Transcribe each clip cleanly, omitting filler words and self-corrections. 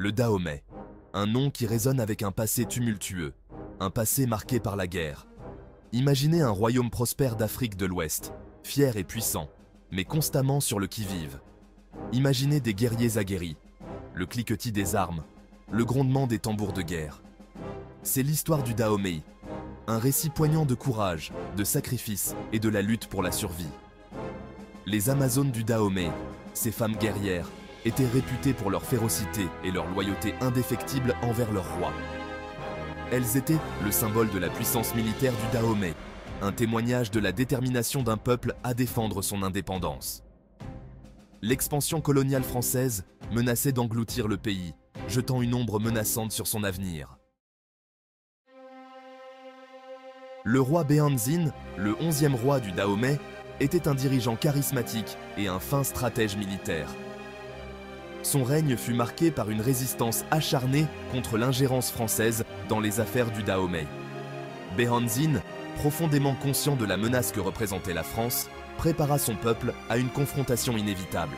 Le Dahomey, un nom qui résonne avec un passé tumultueux, un passé marqué par la guerre. Imaginez un royaume prospère d'Afrique de l'Ouest, fier et puissant, mais constamment sur le qui-vive. Imaginez des guerriers aguerris, le cliquetis des armes, le grondement des tambours de guerre. C'est l'histoire du Dahomey, un récit poignant de courage, de sacrifice et de la lutte pour la survie. Les Amazones du Dahomey, ces femmes guerrières, étaient réputées pour leur férocité et leur loyauté indéfectible envers leur roi. Elles étaient le symbole de la puissance militaire du Dahomey, un témoignage de la détermination d'un peuple à défendre son indépendance. L'expansion coloniale française menaçait d'engloutir le pays, jetant une ombre menaçante sur son avenir. Le roi Béhanzin, le 11e roi du Dahomey, était un dirigeant charismatique et un fin stratège militaire. Son règne fut marqué par une résistance acharnée contre l'ingérence française dans les affaires du Dahomey. Béhanzin, profondément conscient de la menace que représentait la France, prépara son peuple à une confrontation inévitable.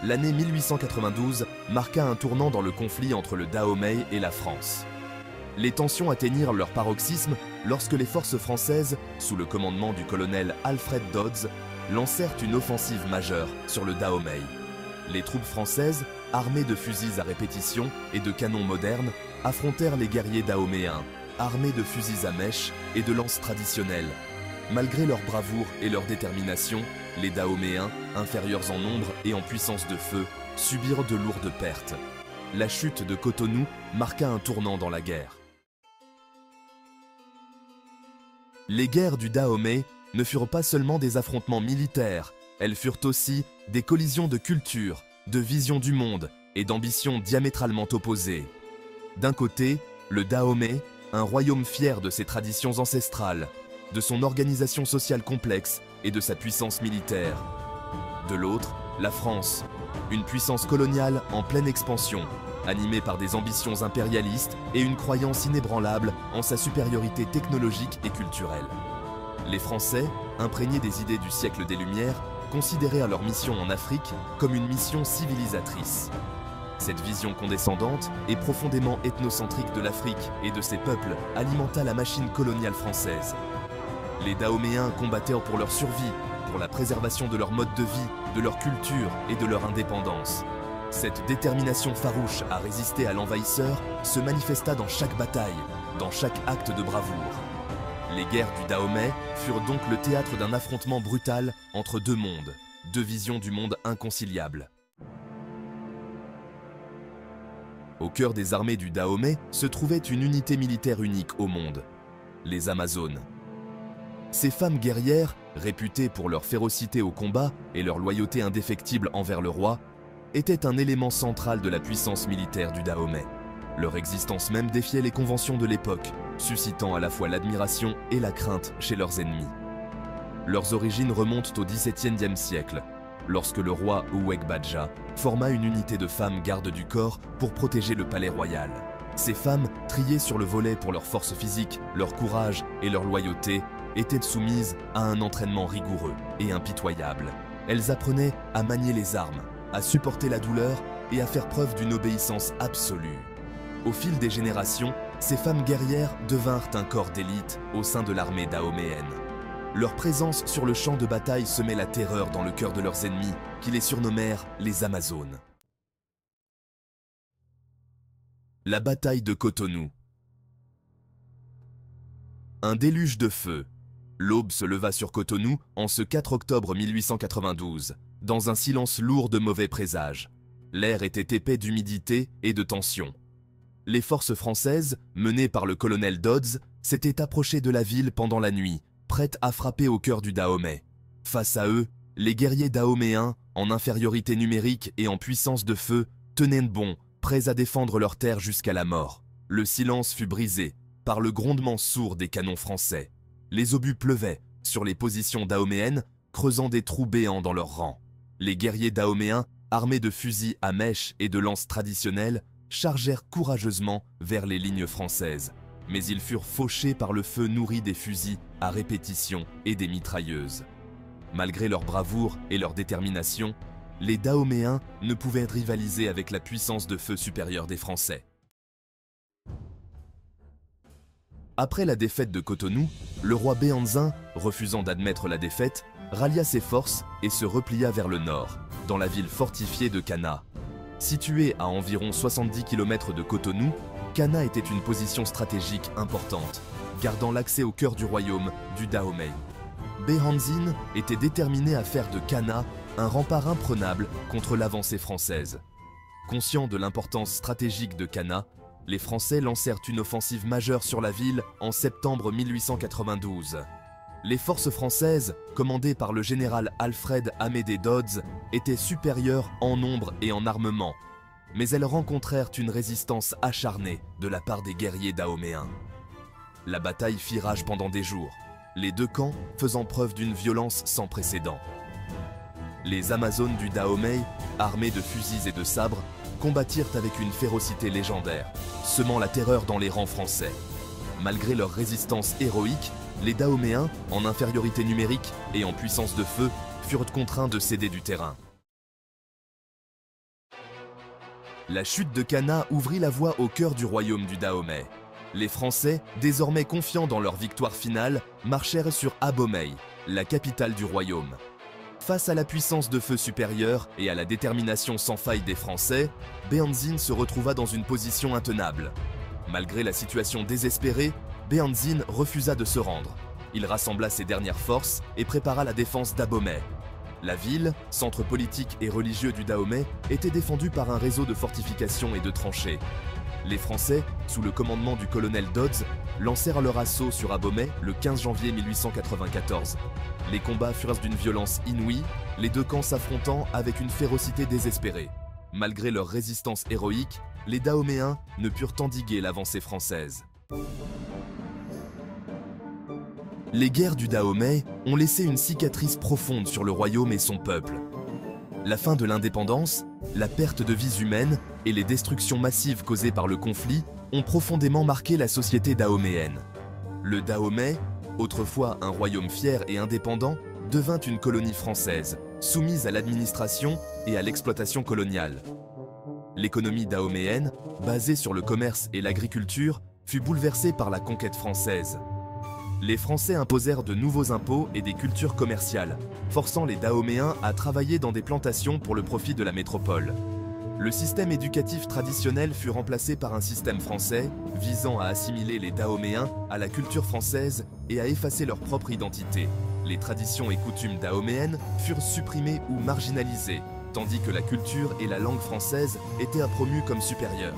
L'année 1892 marqua un tournant dans le conflit entre le Dahomey et la France. Les tensions atteignirent leur paroxysme lorsque les forces françaises, sous le commandement du colonel Alfred Dodds, lancèrent une offensive majeure sur le Dahomey. Les troupes françaises, armées de fusils à répétition et de canons modernes, affrontèrent les guerriers dahoméens, armés de fusils à mèche et de lances traditionnelles. Malgré leur bravoure et leur détermination, les Dahoméens, inférieurs en nombre et en puissance de feu, subirent de lourdes pertes. La chute de Cotonou marqua un tournant dans la guerre. Les guerres du Dahomey ne furent pas seulement des affrontements militaires, elles furent aussi des collisions de cultures, de visions du monde et d'ambitions diamétralement opposées. D'un côté, le Dahomey, un royaume fier de ses traditions ancestrales, de son organisation sociale complexe et de sa puissance militaire. De l'autre, la France, une puissance coloniale en pleine expansion, animée par des ambitions impérialistes et une croyance inébranlable en sa supériorité technologique et culturelle. Les Français, imprégnés des idées du siècle des Lumières, considérèrent leur mission en Afrique comme une mission civilisatrice. Cette vision condescendante et profondément ethnocentrique de l'Afrique et de ses peuples alimenta la machine coloniale française. Les Dahoméens combattèrent pour leur survie, pour la préservation de leur mode de vie, de leur culture et de leur indépendance. Cette détermination farouche à résister à l'envahisseur se manifesta dans chaque bataille, dans chaque acte de bravoure. Les guerres du Dahomey furent donc le théâtre d'un affrontement brutal entre deux mondes, deux visions du monde inconciliables. Au cœur des armées du Dahomey se trouvait une unité militaire unique au monde, les Amazones. Ces femmes guerrières, réputées pour leur férocité au combat et leur loyauté indéfectible envers le roi, étaient un élément central de la puissance militaire du Dahomey. Leur existence même défiait les conventions de l'époque, suscitant à la fois l'admiration et la crainte chez leurs ennemis. Leurs origines remontent au XVIIe siècle, lorsque le roi Oueg Badja forma une unité de femmes gardes du corps pour protéger le palais royal. Ces femmes, triées sur le volet pour leur force physique, leur courage et leur loyauté, étaient soumises à un entraînement rigoureux et impitoyable. Elles apprenaient à manier les armes, à supporter la douleur et à faire preuve d'une obéissance absolue. Au fil des générations, ces femmes guerrières devinrent un corps d'élite au sein de l'armée dahoméenne. Leur présence sur le champ de bataille semait la terreur dans le cœur de leurs ennemis, qui les surnommèrent les Amazones. La bataille de Cotonou. Un déluge de feu. L'aube se leva sur Cotonou en ce 4 octobre 1892, dans un silence lourd de mauvais présages. L'air était épais d'humidité et de tension. Les forces françaises, menées par le colonel Dodds, s'étaient approchées de la ville pendant la nuit, prêtes à frapper au cœur du Dahomey. Face à eux, les guerriers dahoméens, en infériorité numérique et en puissance de feu, tenaient bon, prêts à défendre leur terre jusqu'à la mort. Le silence fut brisé par le grondement sourd des canons français. Les obus pleuvaient sur les positions dahoméennes, creusant des trous béants dans leurs rangs. Les guerriers dahoméens, armés de fusils à mèche et de lances traditionnelles, chargèrent courageusement vers les lignes françaises. Mais ils furent fauchés par le feu nourri des fusils à répétition et des mitrailleuses. Malgré leur bravoure et leur détermination, les Dahoméens ne pouvaient rivaliser avec la puissance de feu supérieure des Français. Après la défaite de Cotonou, le roi Béhanzin, refusant d'admettre la défaite, rallia ses forces et se replia vers le nord, dans la ville fortifiée de Kana. Située à environ 70 km de Cotonou, Kana était une position stratégique importante, gardant l'accès au cœur du royaume du Dahomey. Béhanzin était déterminé à faire de Kana un rempart imprenable contre l'avancée française. Conscients de l'importance stratégique de Kana, les Français lancèrent une offensive majeure sur la ville en septembre 1892. Les forces françaises, commandées par le général Alfred Amédée Dodds, étaient supérieures en nombre et en armement, mais elles rencontrèrent une résistance acharnée de la part des guerriers dahoméens. La bataille fit rage pendant des jours, les deux camps faisant preuve d'une violence sans précédent. Les Amazones du Dahomey, armés de fusils et de sabres, combattirent avec une férocité légendaire, semant la terreur dans les rangs français. Malgré leur résistance héroïque, les Dahoméens, en infériorité numérique et en puissance de feu, furent contraints de céder du terrain. La chute de Kana ouvrit la voie au cœur du royaume du Dahomey. Les Français, désormais confiants dans leur victoire finale, marchèrent sur Abomey, la capitale du royaume. Face à la puissance de feu supérieure et à la détermination sans faille des Français, Béhanzin se retrouva dans une position intenable. Malgré la situation désespérée, Béhanzin refusa de se rendre. Il rassembla ses dernières forces et prépara la défense d'Abomey. La ville, centre politique et religieux du Dahomey, était défendue par un réseau de fortifications et de tranchées. Les Français, sous le commandement du colonel Dodds, lancèrent leur assaut sur Abomey le 15 janvier 1894. Les combats furent d'une violence inouïe, les deux camps s'affrontant avec une férocité désespérée. Malgré leur résistance héroïque, les Dahoméens ne purent endiguer l'avancée française. Les guerres du Dahomey ont laissé une cicatrice profonde sur le royaume et son peuple. La fin de l'indépendance, la perte de vies humaines et les destructions massives causées par le conflit ont profondément marqué la société dahoméenne. Le Dahomey, autrefois un royaume fier et indépendant, devint une colonie française, soumise à l'administration et à l'exploitation coloniale. L'économie dahoméenne, basée sur le commerce et l'agriculture, fut bouleversée par la conquête française. Les Français imposèrent de nouveaux impôts et des cultures commerciales, forçant les Dahoméens à travailler dans des plantations pour le profit de la métropole. Le système éducatif traditionnel fut remplacé par un système français visant à assimiler les Dahoméens à la culture française et à effacer leur propre identité. Les traditions et coutumes dahoméennes furent supprimées ou marginalisées, tandis que la culture et la langue française étaient promues comme supérieures.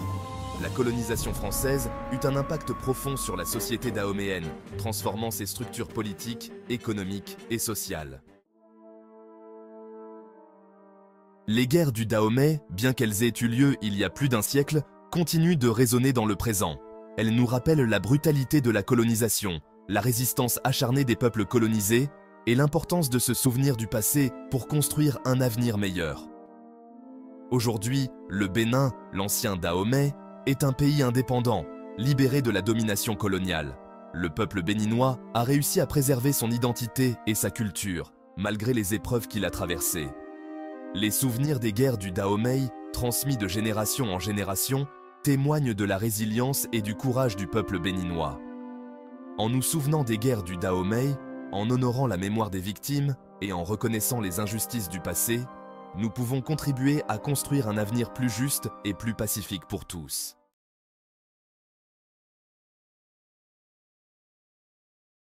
La colonisation française eut un impact profond sur la société dahoméenne, transformant ses structures politiques, économiques et sociales. Les guerres du Dahomey, bien qu'elles aient eu lieu il y a plus d'un siècle, continuent de résonner dans le présent. Elles nous rappellent la brutalité de la colonisation, la résistance acharnée des peuples colonisés et l'importance de se souvenir du passé pour construire un avenir meilleur. Aujourd'hui, le Bénin, l'ancien Dahomey, est un pays indépendant, libéré de la domination coloniale. Le peuple béninois a réussi à préserver son identité et sa culture, malgré les épreuves qu'il a traversées. Les souvenirs des guerres du Dahomey, transmis de génération en génération, témoignent de la résilience et du courage du peuple béninois. En nous souvenant des guerres du Dahomey, en honorant la mémoire des victimes et en reconnaissant les injustices du passé, nous pouvons contribuer à construire un avenir plus juste et plus pacifique pour tous.